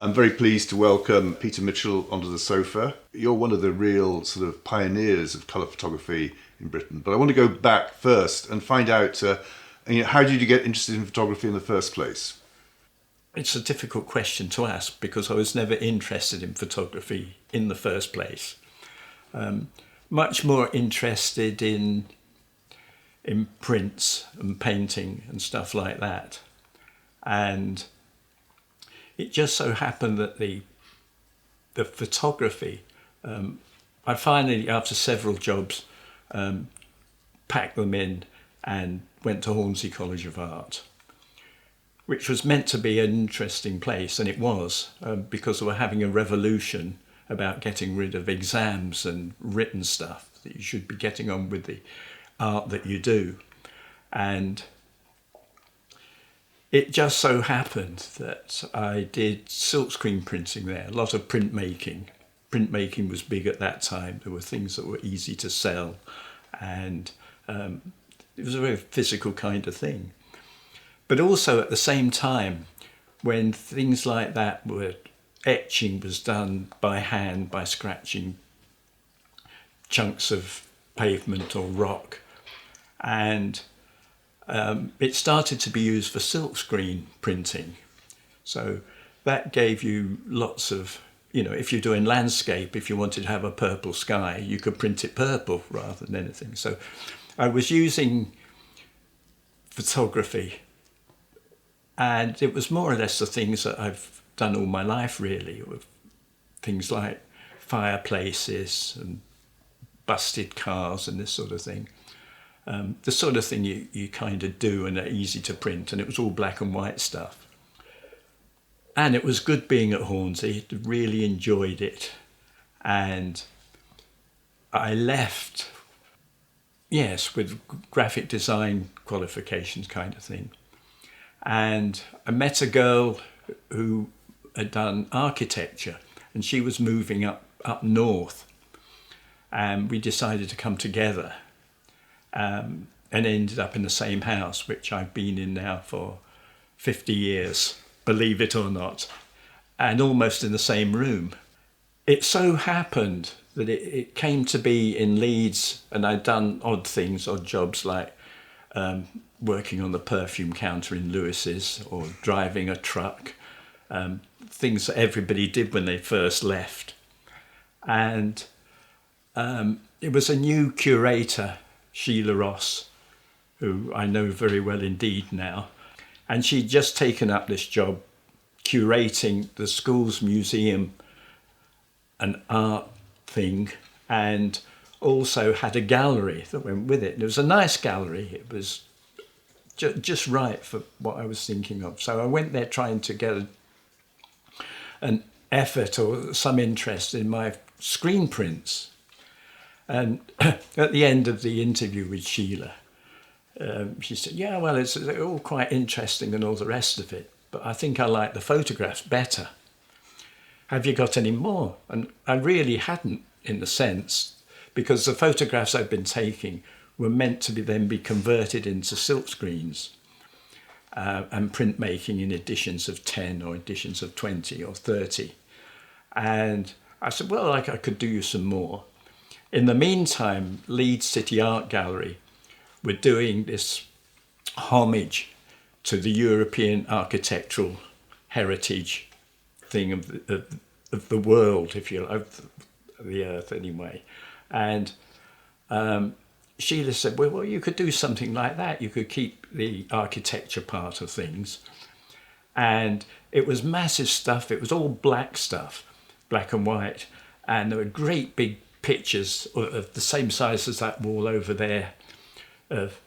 I'm very pleased to welcome Peter Mitchell onto the sofa. You're one of the real sort of pioneers of colour photography in Britain. But I want to go back first and find out, how did you get interested in photography in the first place? It's a difficult question to ask because I was never interested in photography in the first place. Much more interested in prints and painting and stuff like that. And it just so happened that the photography, I finally, after several jobs, packed them in and went to Hornsey College of Art, which was meant to be an interesting place, and it was, because they were having a revolution about getting rid of exams and written stuff, that you should be getting on with the art that you do. And it just so happened that I did silkscreen printing there, a lot of printmaking. Printmaking was big at that time. There were things that were easy to sell, and it was a very physical kind of thing. But also at the same time, when things like that were, etching was done by hand, by scratching chunks of pavement or rock, and it started to be used for silkscreen printing. So that gave you lots of, if you're doing landscape, if you wanted to have a purple sky, you could print it purple rather than anything. So I was using photography, and it was more or less the things that I've done all my life, really, with things like fireplaces and busted cars and this sort of thing. The sort of thing you kind of do and are easy to print, and it was all black and white stuff. And it was good being at Hornsey, really enjoyed it. And I left, yes, with graphic design qualifications kind of thing. And I met a girl who had done architecture, and she was moving up north. And we decided to come together. And ended up in the same house, which I've been in now for 50 years, believe it or not, and almost in the same room. It so happened that it came to be in Leeds, and I'd done odd jobs like working on the perfume counter in Lewis's or driving a truck, things that everybody did when they first left. And it was a new curator, Sheila Ross, who I know very well indeed now. And she'd just taken up this job curating the school's museum, an art thing, and also had a gallery that went with it. And it was a nice gallery. It was just right for what I was thinking of. So I went there trying to get an effort or some interest in my screen prints. And at the end of the interview with Sheila, she said, yeah, well, it's all quite interesting and all the rest of it, but I think I like the photographs better. Have you got any more? And I really hadn't, in a sense, because the photographs I'd been taking were meant to then be converted into silk screens and printmaking in editions of 10 or editions of 20 or 30. And I said, well, I could do you some more. In the meantime, Leeds City Art Gallery were doing this homage to the European architectural heritage thing of the world, if you like, of the earth anyway. And Sheila said, well, you could do something like that. You could keep the architecture part of things. And it was massive stuff. It was all black stuff, black and white. And there were great big pictures of the same size as that wall over there of,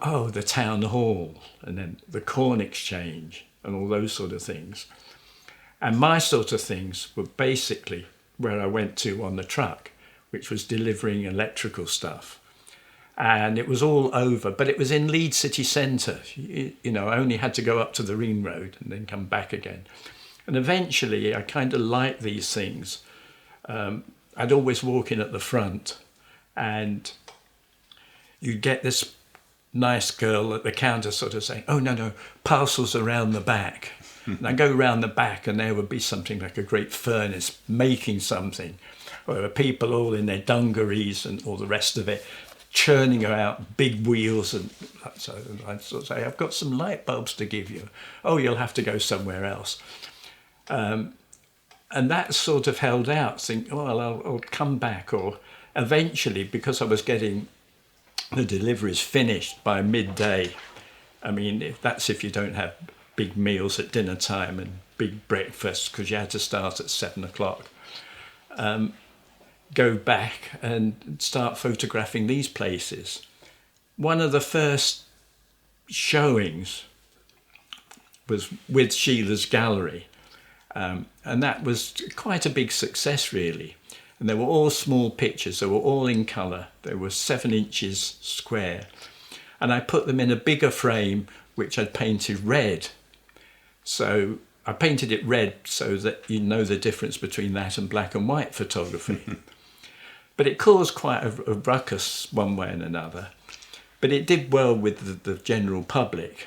the town hall and then the corn exchange and all those sort of things. And my sort of things were basically where I went to on the truck, which was delivering electrical stuff. And it was all over, but it was in Leeds city centre. I only had to go up to the Ring Road and then come back again. And eventually I kind of liked these things. I'd always walk in at the front, and you'd get this nice girl at the counter sort of saying, oh, no, parcels around the back. And I go round the back and there would be something like a great furnace making something. Or there were people all in their dungarees and all the rest of it, churning out big wheels. And so I'd sort of say, I've got some light bulbs to give you. Oh, you'll have to go somewhere else. And that sort of held out, think, well, I'll come back. Or eventually, because I was getting the deliveries finished by midday, I mean, that's if you don't have big meals at dinner time and big breakfasts, because you had to start at 7 o'clock. Go back and start photographing these places. One of the first showings was with Sheila's gallery, and that was quite a big success, really. And they were all small pictures, they were all in colour, they were 7 inches square. And I put them in a bigger frame, which I'd painted red. So I painted it red so that you know the difference between that and black and white photography. But it caused quite a ruckus one way and another. But it did well with the general public.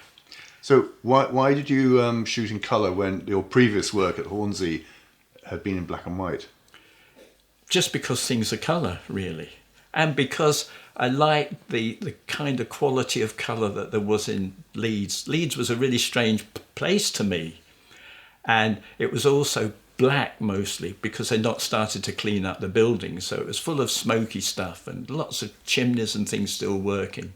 So why did you shoot in colour when your previous work at Hornsey had been in black and white? Just because things are colour, really. And because I liked the kind of quality of colour that there was in Leeds. Leeds was a really strange place to me. And it was also black mostly because they'd not started to clean up the buildings. So it was full of smoky stuff and lots of chimneys and things still working.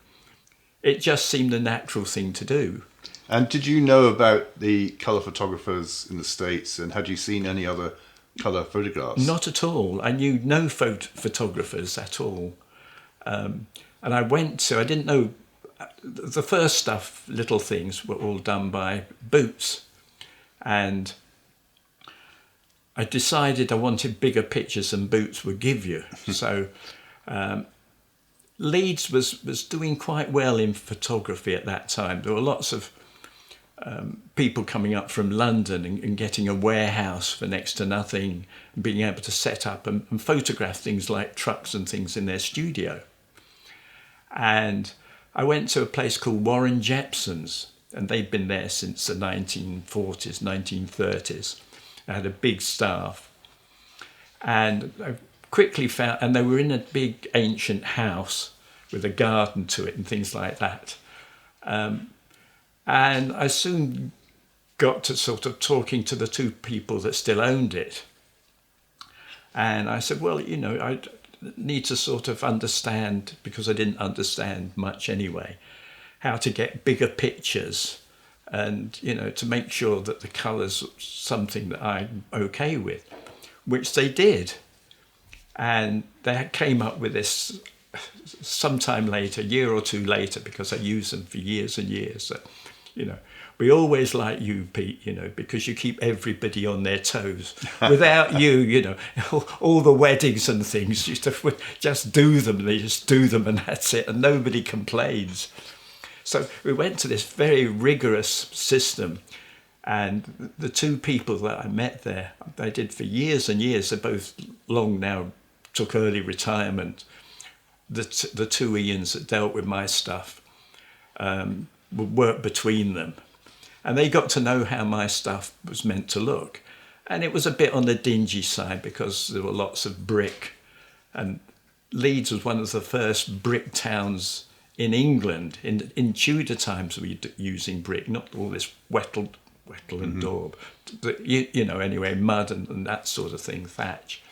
It just seemed a natural thing to do. And did you know about the colour photographers in the States, and had you seen any other colour photographs? Not at all. I knew no photographers at all. And I didn't know, the first stuff, little things, were all done by Boots. And I decided I wanted bigger pictures than Boots would give you. So Leeds was doing quite well in photography at that time. There were lots of people coming up from London and getting a warehouse for next to nothing, and being able to set up and photograph things like trucks and things in their studio. And I went to a place called Warren Jepson's, and they'd been there since the 1940s, 1930s. They had a big staff. And I quickly found, and they were in a big ancient house with a garden to it and things like that. And I soon got to sort of talking to the two people that still owned it. And I said, well, you know, I need to sort of understand, because I didn't understand much anyway, how to get bigger pictures and, you know, to make sure that the colour's something that I'm okay with, which they did. And they came up with this sometime later, a year or two later, because I used them for years and years, that, you know, we always like you, Pete, you know, because you keep everybody on their toes. Without you, you know, all the weddings and things, just do them. They just do them and that's it. And nobody complains. So we went to this very rigorous system. And the two people that I met there, they did for years and years. They're both long now, took early retirement. The two Ians that dealt with my stuff would work between them. And they got to know how my stuff was meant to look. And it was a bit on the dingy side because there were lots of brick. And Leeds was one of the first brick towns in England. In Tudor times, we were using brick, not all this Wettle and daub. You know, anyway, mud and that sort of thing, thatch.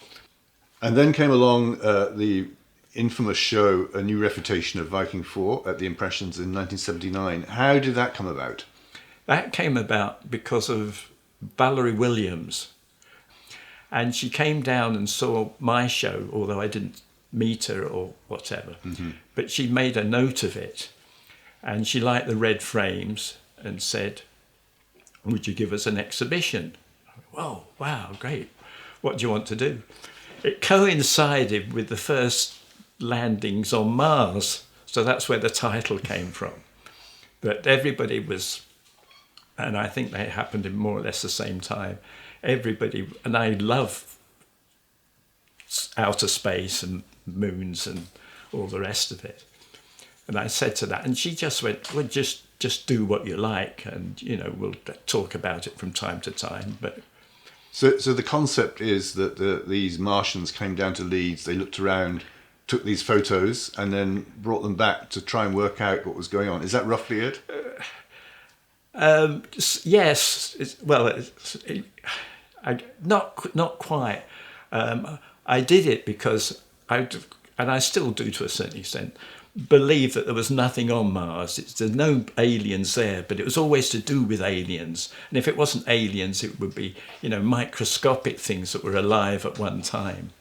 And then came along the infamous show, A New Refutation of Viking 4 at the Impressions in 1979. How did that come about? That came about because of Valerie Williams. And she came down and saw my show, although I didn't meet her or whatever. But she made a note of it. And she liked the red frames and said, would you give us an exhibition? Whoa, wow, great. What do you want to do? It coincided with the first landings on Mars. So that's where the title came from. But everybody was... And I think they happened in more or less the same time. Everybody, and I love outer space and moons and all the rest of it. And I said to that, and she just went, well, just do what you like, and, you know, we'll talk about it from time to time. But So the concept is that these Martians came down to Leeds, they looked around, took these photos, and then brought them back to try and work out what was going on. Is that roughly it? Yes. Not quite. I did it because and I still do to a certain extent, believe that there was nothing on Mars. There's no aliens there, but it was always to do with aliens. And if it wasn't aliens, it would be, you know, microscopic things that were alive at one time.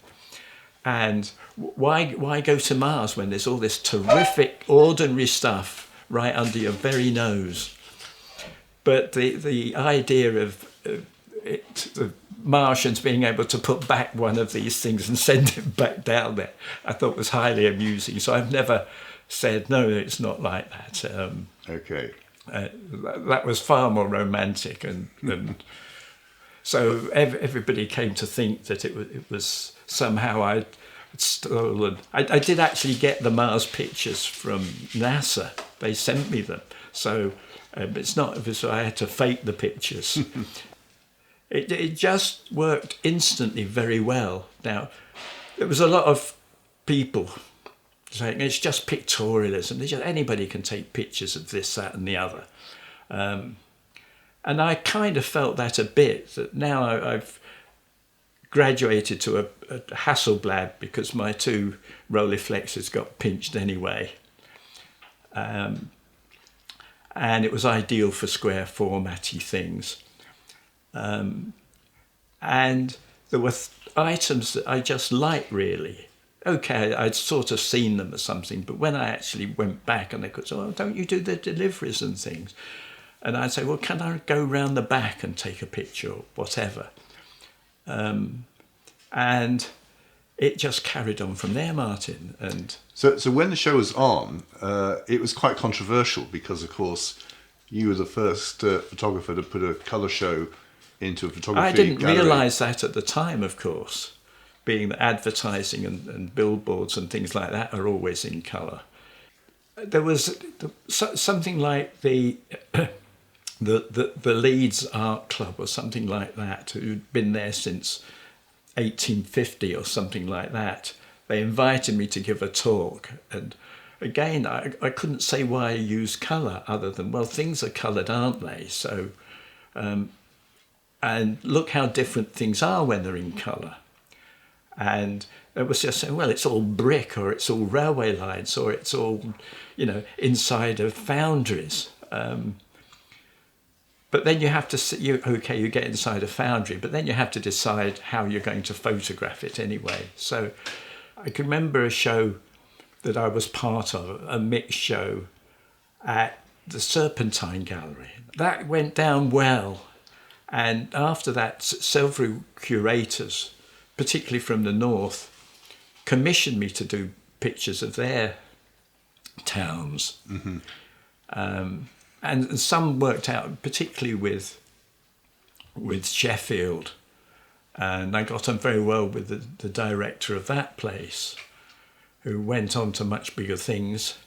And why go to Mars when there's all this terrific, ordinary stuff right under your very nose? But the idea of the Martians being able to put back one of these things and send it back down there, I thought was highly amusing. So I've never said, no, it's not like that. Okay. That was far more romantic. And so everybody came to think that it was somehow I'd stolen. I did actually get the Mars pictures from NASA. They sent me them. So it's not as I had to fake the pictures. It just worked instantly very well. Now, there was a lot of people saying it's just pictorialism. Anybody can take pictures of this, that, and the other. And I kind of felt that a bit. That now I've graduated to a Hasselblad because my two Rolleiflexes got pinched anyway. And it was ideal for square formatty things. And there were items that I just liked, really. Okay, I'd sort of seen them or something, but when I actually went back and they could say, oh, don't you do the deliveries and things? And I'd say, well, can I go round the back and take a picture or whatever? And it just carried on from there, Martin. And so when the show was on, it was quite controversial because, of course, you were the first photographer to put a colour show into a photography I didn't gallery. realise that at the time, of course, being that advertising and billboards and things like that are always in colour. There was something like the Leeds Art Club or something like that, who'd been there since 1850 or something like that. They invited me to give a talk, and again, I couldn't say why I use colour other than, well, things are coloured, aren't they? So, and look how different things are when they're in colour. And it was just saying, well, it's all brick, or it's all railway lines, or it's all, you know, inside of foundries. But then you have to, you get inside a foundry, but then you have to decide how you're going to photograph it anyway. So I can remember a show that I was part of, a mixed show at the Serpentine Gallery. That went down well. And after that, several curators, particularly from the north, commissioned me to do pictures of their towns. Mm-hmm. And some worked out, particularly with Sheffield. And I got on very well with the director of that place, who went on to much bigger things.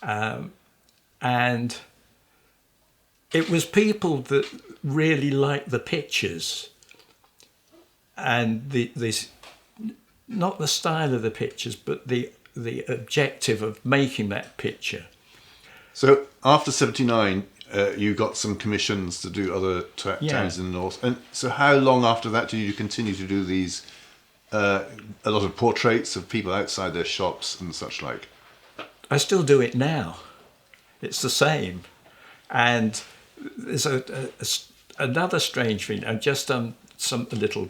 And it was people that really liked the pictures, and this, not the style of the pictures, but the objective of making that picture. So after 79, you got some commissions to do other towns in the north. And so how long after that did you continue to do these, a lot of portraits of people outside their shops and such like? I still do it now. It's the same. And there's another strange thing. I've just done a little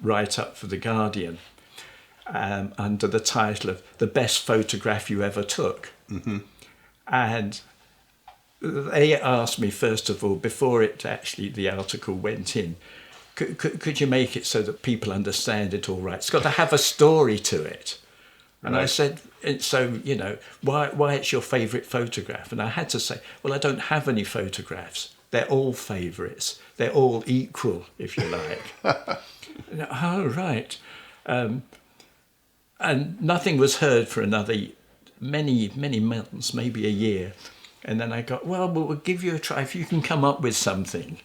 write-up for The Guardian under the title of The Best Photograph You Ever Took. Mm-hmm. And they asked me, first of all, before the article went in, could you make it so that people understand it all right? It's got to have a story to it. And right. I said, so, you know, why it's your favourite photograph? And I had to say, well, I don't have any photographs. They're all favourites. They're all equal, if you like. Oh, right. And nothing was heard for another many months, maybe a year. And then I got, well, we'll give you a try. If you can come up with something,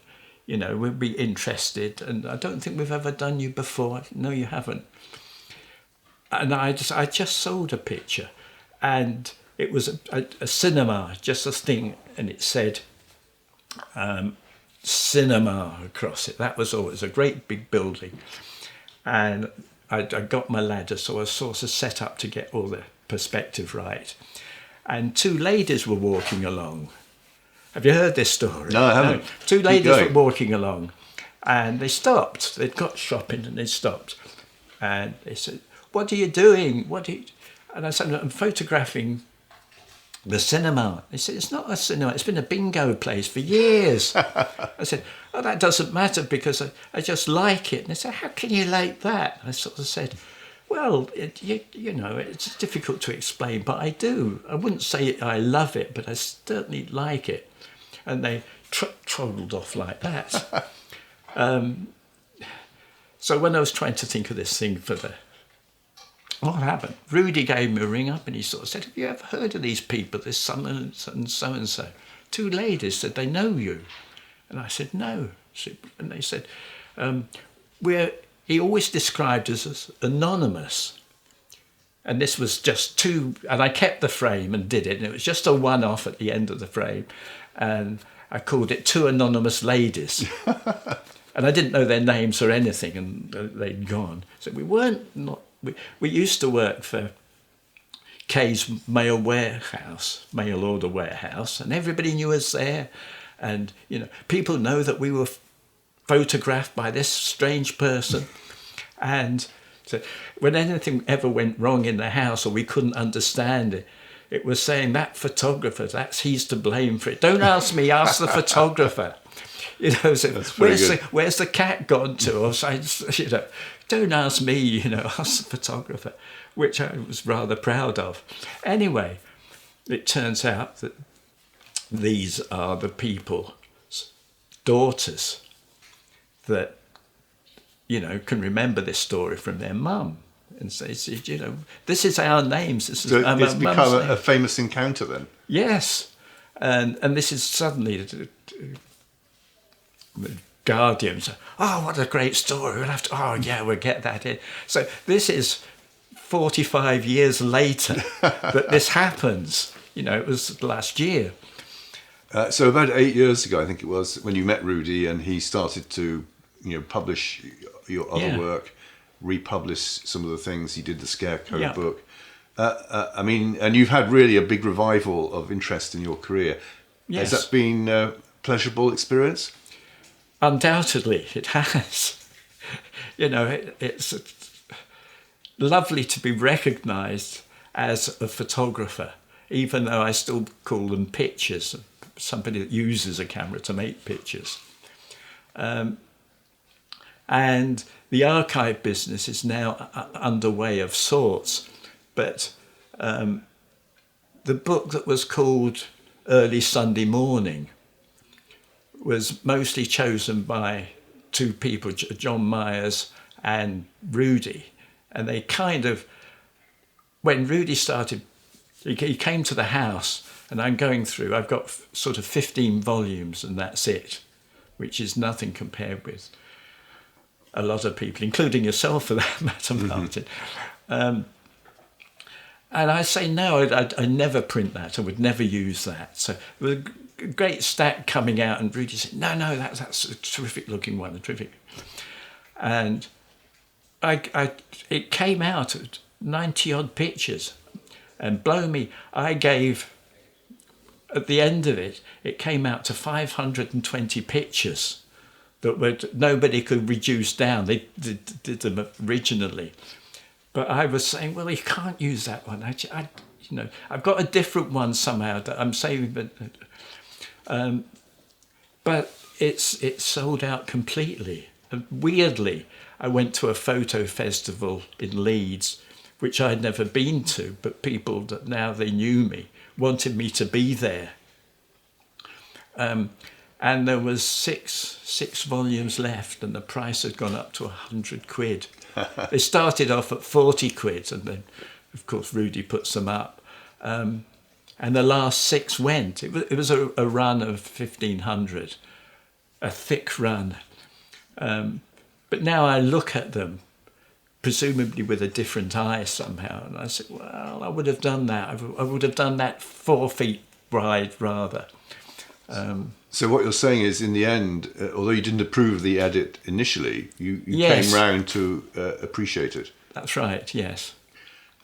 you know, we'll be interested. And I don't think we've ever done you before. No, you haven't. And I just sold a picture, and it was a cinema, just a thing, and it said cinema across it. That was all. It was a great big building. And I got my ladder, so I was sort of set up to get all the perspective right. And two ladies were walking along. Have you heard this story? No, I haven't. No. Two ladies were walking along, and they stopped. They'd got shopping, and they stopped. And they said, "What are you doing? And I said, "I'm photographing the cinema." They said, "It's not a cinema. It's been a bingo place for years." I said, "Oh, that doesn't matter because I just like it." And they said, "How can you like that?" I sort of said, "Well, you know, it's difficult to explain, but I do. I wouldn't say I love it, but I certainly like it." And they trolled off like that. So when I was trying to think of this thing what happened? Rudy gave me a ring up, and he sort of said, "Have you ever heard of these people? This someone and so and so." Two ladies said, "They know you." And I said, "No." And they said, he always described us as anonymous. And this was just and I kept the frame and did it. And it was just a one-off at the end of the frame. And I called it Two Anonymous Ladies. And I didn't know their names or anything, and they'd gone. So we used to work for Kay's mail order warehouse, and everybody knew us there. And, you know, people know that we were photographed by this strange person. And so when anything ever went wrong in the house or we couldn't understand it, it was saying, "That photographer, he's to blame for it. Don't ask me, ask the photographer." You know, so where's the cat gone to? Or so, you know, don't ask me, you know, ask the photographer, which I was rather proud of. Anyway, it turns out that these are the people's daughters that, you know, can remember this story from their mum. And say, you know, this is our names. This is so our it's become mum's a famous encounter then? Yes. And this is suddenly the Guardian said, "Oh, what a great story. We'll have to, we'll get that in." So this is 45 years later that this happens. You know, it was last year. So about 8 years ago, I think it was, when you met Rudy and he started to, you know, publish your other work, republish some of the things. He did the Scarecrow book. I mean, and you've had really a big revival of interest in your career. Yes. Has that been a pleasurable experience? Undoubtedly, it has. You know, it's lovely to be recognised as a photographer, even though I still call them pictures, somebody that uses a camera to make pictures. And the archive business is now underway of sorts, but the book that was called Early Sunday Morning was mostly chosen by two people, John Myers and Rudy. And they kind of, when Rudy started, he came to the house, and I'm going through, I've got sort of 15 volumes, and that's it, which is nothing compared with a lot of people, including yourself for that matter, Martin. And I say, no, I never print that. I would never use that. So there was a great stack coming out, and Rudy said, no, that's a terrific looking one, terrific. And it came out at 90 odd pictures, and blow me, I gave, at the end of it, it came out to 520 pictures that nobody could reduce down. They did them originally. But I was saying, well, you can't use that one. I've got a different one somehow that I'm saving, but it's sold out completely. And weirdly, I went to a photo festival in Leeds, which I'd never been to, but people that now they knew me wanted me to be there. And there was six volumes left, and the price had gone up to 100 quid. They started off at 40 quid, and then, of course, Rudy puts them up. And the last 6 went. It was a run of 1,500, a thick run. But now I look at them, presumably with a different eye somehow, and I say, well, I would have done that. I would have done that 4 feet wide rather. So what you're saying is, in the end, although you didn't approve the edit initially, you Yes. came round to appreciate it. That's right, yes.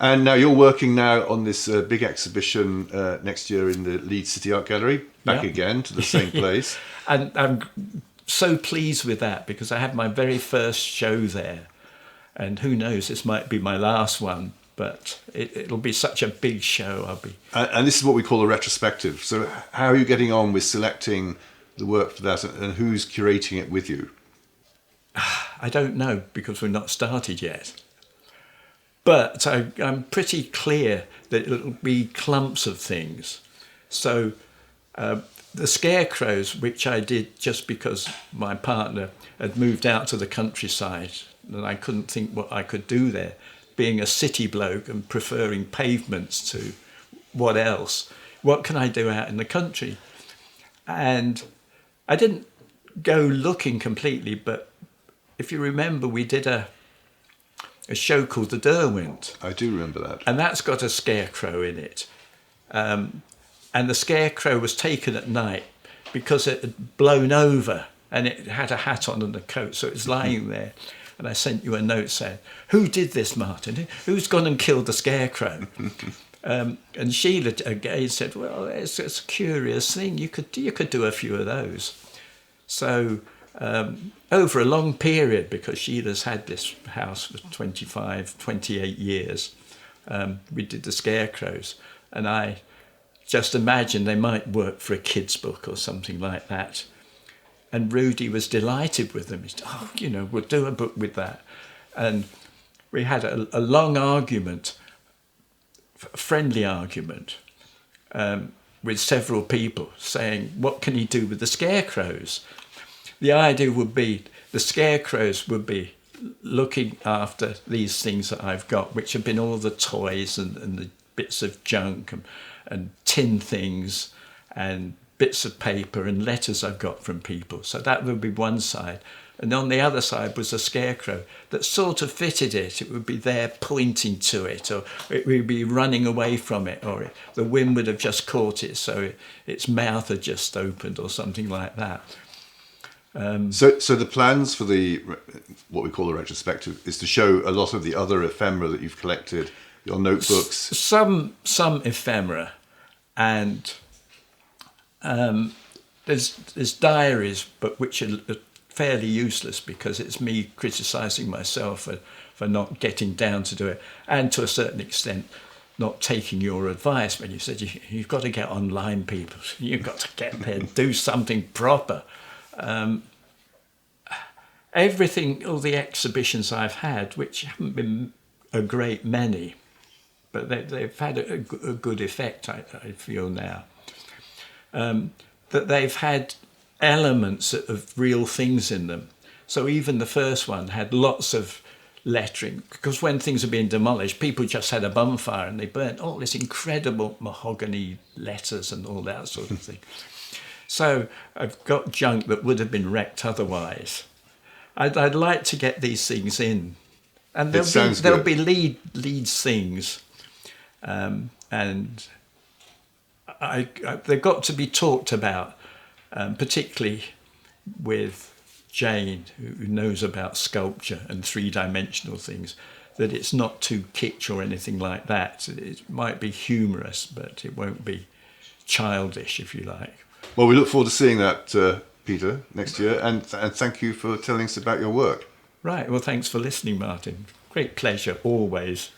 And now you're working now on this big exhibition next year in the Leeds City Art Gallery, back Yep. again to the same place. And I'm so pleased with that because I had my very first show there. And who knows, this might be my last one, but it'll be such a big show. And this is what we call a retrospective. So how are you getting on with selecting the work for that, and who's curating it with you? I don't know because we're not started yet. But I'm pretty clear that it'll be clumps of things. So the scarecrows, which I did just because my partner had moved out to the countryside and I couldn't think what I could do there, being a city bloke and preferring pavements to what else. What can I do out in the country? And I didn't go looking completely, but if you remember, we did a show called The Derwent. I do remember that. And that's got a scarecrow in it. And the scarecrow was taken at night because it had blown over and it had a hat on and a coat, so it was lying there. And I sent you a note saying, who did this, Martin? Who's gone and killed the scarecrow? And Sheila again said, well, it's a curious thing. You could do a few of those. So over a long period, because Sheila's had this house for 28 years, we did the scarecrows. And I just imagined they might work for a kid's book or something like that. And Rudy was delighted with them. He said, oh, we'll do a book with that. And we had a long argument, a friendly argument, with several people saying, what can he do with the scarecrows? The idea would be the scarecrows would be looking after these things that I've got, which have been all the toys and the bits of junk and tin things and bits of paper and letters I've got from people. So that would be one side. And on the other side was a scarecrow that sort of fitted it. It would be there pointing to it, or it would be running away from it, or the wind would have just caught it, so its mouth had just opened or something like that. So the plans for what we call the retrospective is to show a lot of the other ephemera that you've collected, your notebooks. Some ephemera, and there's diaries, but which are fairly useless because it's me criticising myself for not getting down to do it, and to a certain extent not taking your advice when you said you've got to get online, people. You've got to get there and do something proper. Everything, all the exhibitions I've had, which haven't been a great many, but they've had a good effect, I feel now. That they've had elements of real things in them. So even the first one had lots of lettering, because when things are being demolished, people just had a bonfire and they burnt all this incredible mahogany letters and all that sort of thing. So I've got junk that would have been wrecked otherwise. I'd like to get these things in, and there'll be Leeds things, and they've got to be talked about, particularly with Jane, who knows about sculpture and three-dimensional things, that it's not too kitsch or anything like that. It might be humorous, but it won't be childish, if you like. Well, we look forward to seeing that, Peter, next year, and thank you for telling us about your work. Right, well, thanks for listening, Martin. Great pleasure, always.